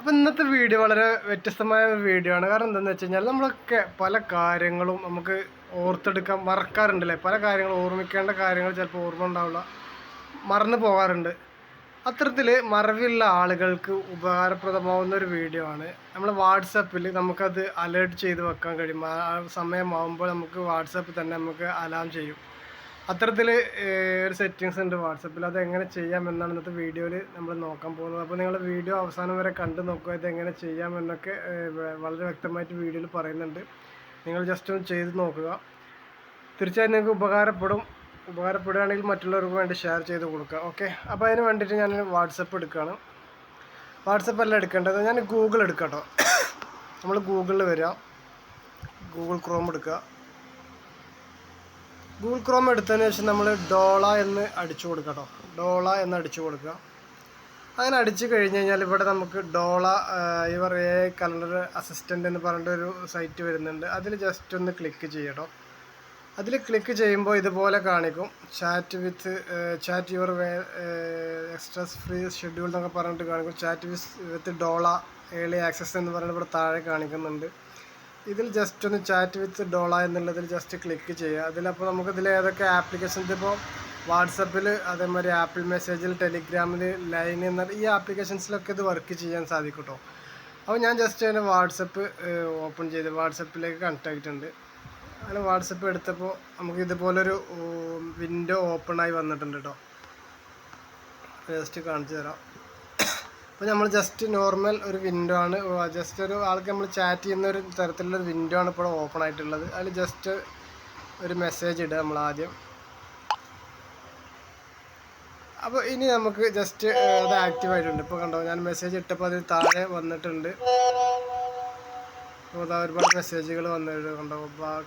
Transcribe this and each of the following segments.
അപ്പോൾ ഇന്നത്തെ വീഡിയോ വളരെ വ്യത്യസ്തമായ ഒരു വീഡിയോ ആണ്. കാരണം എന്താണെന്ന് വെച്ച് കഴിഞ്ഞാൽ നമ്മളൊക്കെ പല കാര്യങ്ങളും നമുക്ക് ഓർത്തെടുക്കാൻ മറക്കാറുണ്ടല്ലേ. പല കാര്യങ്ങളും ഓർമ്മിക്കേണ്ട കാര്യങ്ങൾ ചിലപ്പോൾ ഓർമ്മ ഉണ്ടാവില്ല, മറന്നു പോകാറുണ്ട്. അത്തരത്തിൽ മറവിയുള്ള ആളുകൾക്ക് ഉപകാരപ്രദമാവുന്ന ഒരു വീഡിയോ ആണ്. നമ്മൾ വാട്സപ്പിൽ നമുക്കത് അലേർട്ട് ചെയ്ത് വെക്കാൻ കഴിയും. ആ സമയമാകുമ്പോൾ നമുക്ക് വാട്സപ്പിൽ തന്നെ നമുക്ക് അലാം ചെയ്യും. അത്തരത്തിൽ ഒരു സെറ്റിങ്സ് ഉണ്ട് വാട്സപ്പിൽ. അത് എങ്ങനെ ചെയ്യാമെന്നാണ് ഇന്നത്തെ വീഡിയോയിൽ നമ്മൾ നോക്കാൻ പോകുന്നത്. അപ്പോൾ നിങ്ങൾ വീഡിയോ അവസാനം വരെ കണ്ടു നോക്കുക. ഇതെങ്ങനെ ചെയ്യാമെന്നൊക്കെ വളരെ വ്യക്തമായിട്ട് വീഡിയോയിൽ പറയുന്നുണ്ട്. നിങ്ങൾ ജസ്റ്റ് ഒന്ന് ചെയ്ത് നോക്കുക. തീർച്ചയായും നിങ്ങൾക്ക് ഉപകാരപ്പെടുകയാണെങ്കിൽ മറ്റുള്ളവർക്ക് വേണ്ടി ഷെയർ ചെയ്ത് കൊടുക്കുക. ഓക്കെ, അപ്പോൾ അതിന് വേണ്ടിയിട്ട് ഞാൻ വാട്സപ്പ് എടുക്കുകയാണ്. വാട്സപ്പല്ല എടുക്കേണ്ടത്, ഞാൻ ഗൂഗിൾ എടുക്കാം കേട്ടോ. നമ്മൾ ഗൂഗിളിൽ വരിക, ഗൂഗിൾ ക്രോം എടുക്കുക. ഗൂഗിൾ ക്രോം എടുത്തതിന് ശേഷം നമ്മൾ ഡോള എന്ന് അടിച്ചു കൊടുക്കുക കേട്ടോ. ഡോള എന്ന് അടിച്ചു കൊടുക്കുക. അങ്ങനെ അടിച്ചു കഴിഞ്ഞ് കഴിഞ്ഞാൽ ഇവിടെ നമുക്ക് ഡോള യുവർ AI കലണ്ടർ അസിസ്റ്റൻ്റ് എന്ന് പറഞ്ഞിട്ടൊരു സൈറ്റ് വരുന്നുണ്ട്. അതിൽ ജസ്റ്റ് ഒന്ന് ക്ലിക്ക് ചെയ്യട്ടോ. അതിൽ ക്ലിക്ക് ചെയ്യുമ്പോൾ ഇതുപോലെ കാണിക്കും. Chat your extras free schedule എന്നൊക്കെ പറഞ്ഞിട്ട് കാണിക്കും. ചാറ്റ് വിത്ത് ഡോള ഏർലി ആക്സസ് എന്ന് പറഞ്ഞിട്ട് ഇവിടെ താഴെ കാണിക്കുന്നുണ്ട്. ഇതിൽ ജസ്റ്റ് ഒന്ന് ചാറ്റ് വിത്ത് ഡോള എന്നുള്ളതിൽ ജസ്റ്റ് ക്ലിക്ക് ചെയ്യുക. അതിലപ്പോൾ നമുക്കിതിൽ ഏതൊക്കെ ആപ്ലിക്കേഷൻസ്, ഇപ്പോൾ വാട്സപ്പിൽ, അതേമാതിരി ആപ്പിൾ മെസ്സേജിൽ, ടെലിഗ്രാമിൽ, ലൈൻ എന്ന ഈ ആപ്ലിക്കേഷൻസിലൊക്കെ ഇത് വർക്ക് ചെയ്യാൻ സാധിക്കും കേട്ടോ. അപ്പോൾ ഞാൻ ജസ്റ്റ് അതിന് വാട്സപ്പ് ഓപ്പൺ ചെയ്ത് വാട്സപ്പിലേക്ക് കണക്ട് ആയിട്ടുണ്ട്. അങ്ങനെ വാട്സപ്പ് എടുത്തപ്പോൾ നമുക്ക് ഇതുപോലൊരു വിൻഡോ ഓപ്പണായി വന്നിട്ടുണ്ട് കേട്ടോ. ജസ്റ്റ് കാണിച്ചു തരാം. അപ്പോൾ നമ്മൾ ജസ്റ്റ് നോർമൽ ഒരു വിൻഡോ ആണ്, ജസ്റ്റ് ഒരു ആൾക്ക് നമ്മൾ ചാറ്റ് ചെയ്യുന്ന ഒരു തരത്തിലുള്ളൊരു വിൻഡോ ആണ് ഇപ്പോൾ ഓപ്പൺ ആയിട്ടുള്ളത്. അതിൽ ജസ്റ്റ് ഒരു മെസ്സേജ് ഇടുക നമ്മൾ ആദ്യം. അപ്പോൾ ഇനി നമുക്ക് ജസ്റ്റ് അത് ആക്റ്റീവ് ആയിട്ടുണ്ട്. ഇപ്പോൾ കണ്ടോ, ഞാൻ മെസ്സേജ് ഇട്ടപ്പോൾ അതിൽ താഴെ വന്നിട്ടുണ്ട്. അപ്പോൾ അതാ ഒരുപാട് മെസ്സേജുകൾ വന്നിട്ടുണ്ട് കണ്ടോ.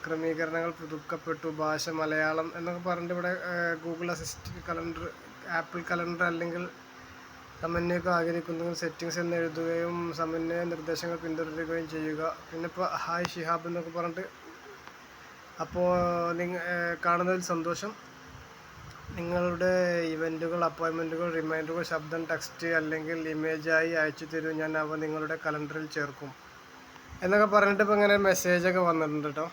ക്രമീകരണങ്ങൾ പുതുക്കപ്പെട്ടു, ഭാഷ മലയാളം എന്നൊക്കെ പറഞ്ഞിട്ട് ഇവിടെ Google assist calendar, apple calendar അല്ലെങ്കിൽ സമന്വയമൊക്കെ ആഗ്രഹിക്കുന്നു. സെറ്റിങ്സ് എന്ന് എഴുതുകയും സമന്വയ നിർദ്ദേശങ്ങൾ പിന്തുടരുകയും ചെയ്യുക. പിന്നെ ഇപ്പോൾ ഹായ് ഷിഹാബ് എന്നൊക്കെ പറഞ്ഞിട്ട്. അപ്പോൾ കാണുന്നതിൽ സന്തോഷം. നിങ്ങളുടെ ഇവൻറ്റുകൾ, അപ്പോയിൻമെൻറ്റുകൾ, റിമൈൻഡറുകൾ ശബ്ദം, ടെക്സ്റ്റ് അല്ലെങ്കിൽ ഇമേജായി അയച്ചു തരൂ. ഞാൻ അവ നിങ്ങളുടെ കലണ്ടറിൽ ചേർക്കും എന്നൊക്കെ പറഞ്ഞിട്ട് ഇപ്പോൾ ഇങ്ങനെ മെസ്സേജൊക്കെ വന്നിട്ടുണ്ട് കേട്ടോ.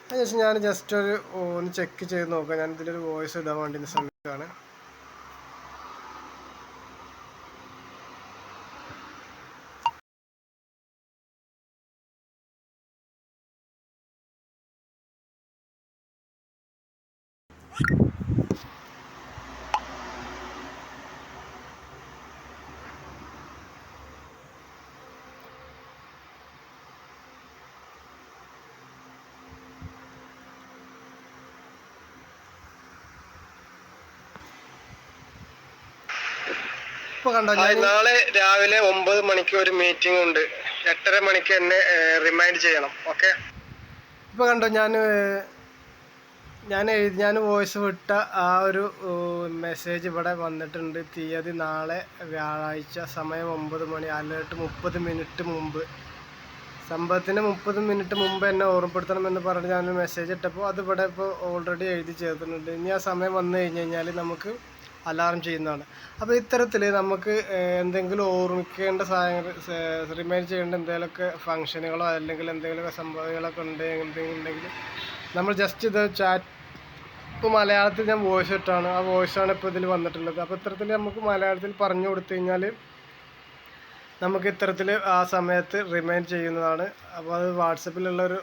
അതിനുശേഷം ഞാൻ ജസ്റ്റ് ഒന്ന് ചെക്ക് ചെയ്ത് നോക്കാം. ഞാൻ ഇതിലൊരു വോയിസ് ഇടാൻ വേണ്ടി ശ്രമിക്കുകയാണ്. നാളെ രാവിലെ 9 മണിക്ക് ഒരു മീറ്റിംഗ് ഉണ്ട്. 8:30 മണിക്ക് എന്നെ റിമൈൻഡ് ചെയ്യണം. ഓക്കെ, ഇപ്പോൾ കണ്ടോ, ഞാൻ വോയിസ് വിട്ട ആ ഒരു മെസ്സേജ് ഇവിടെ വന്നിട്ടുണ്ട്. തീയതി നാളെ വ്യാഴാഴ്ച, സമയം 9 മണി, അലേർട്ട് 30 മിനിറ്റ് മുമ്പ്. സംഭവത്തിന് 30 മിനിറ്റ് മുമ്പ് എന്നെ ഓർമ്മപ്പെടുത്തണമെന്ന് പറഞ്ഞ് ഞാനൊരു മെസ്സേജ് ഇട്ടപ്പോൾ അത് ഇവിടെ ഇപ്പോൾ ഓൾറെഡി എഴുതി ചേർത്തിട്ടുണ്ട്. ഇനി ആ സമയം വന്നു കഴിഞ്ഞ് കഴിഞ്ഞാൽ നമുക്ക് അലാറം ചെയ്യുന്നതാണ്. അപ്പോൾ ഇത്തരത്തിൽ നമുക്ക് എന്തെങ്കിലും ഓർമ്മിക്കേണ്ട സാധനങ്ങൾ, റിമൈൻഡ് ചെയ്യേണ്ട എന്തെങ്കിലുമൊക്കെ ഫംഗ്ഷനുകളോ അല്ലെങ്കിൽ എന്തെങ്കിലുമൊക്കെ സംഭവങ്ങളൊക്കെ ഉണ്ടെങ്കിൽ നമ്മൾ ജസ്റ്റ് ഇത് ചാറ്റ്, ഇപ്പോൾ മലയാളത്തിൽ ഞാൻ വോയിസ് ഇട്ടാണ്, ആ വോയിസാണ് ഇപ്പോൾ ഇതിൽ വന്നിട്ടുള്ളത്. അപ്പോൾ ഇത്തരത്തിൽ നമുക്ക് മലയാളത്തിൽ പറഞ്ഞു കൊടുത്തു കഴിഞ്ഞാൽ നമുക്ക് ഇത്തരത്തിൽ ആ സമയത്ത് റിമൈൻഡ് ചെയ്യുന്നതാണ്. അപ്പോൾ അത് വാട്സപ്പിലുള്ളൊരു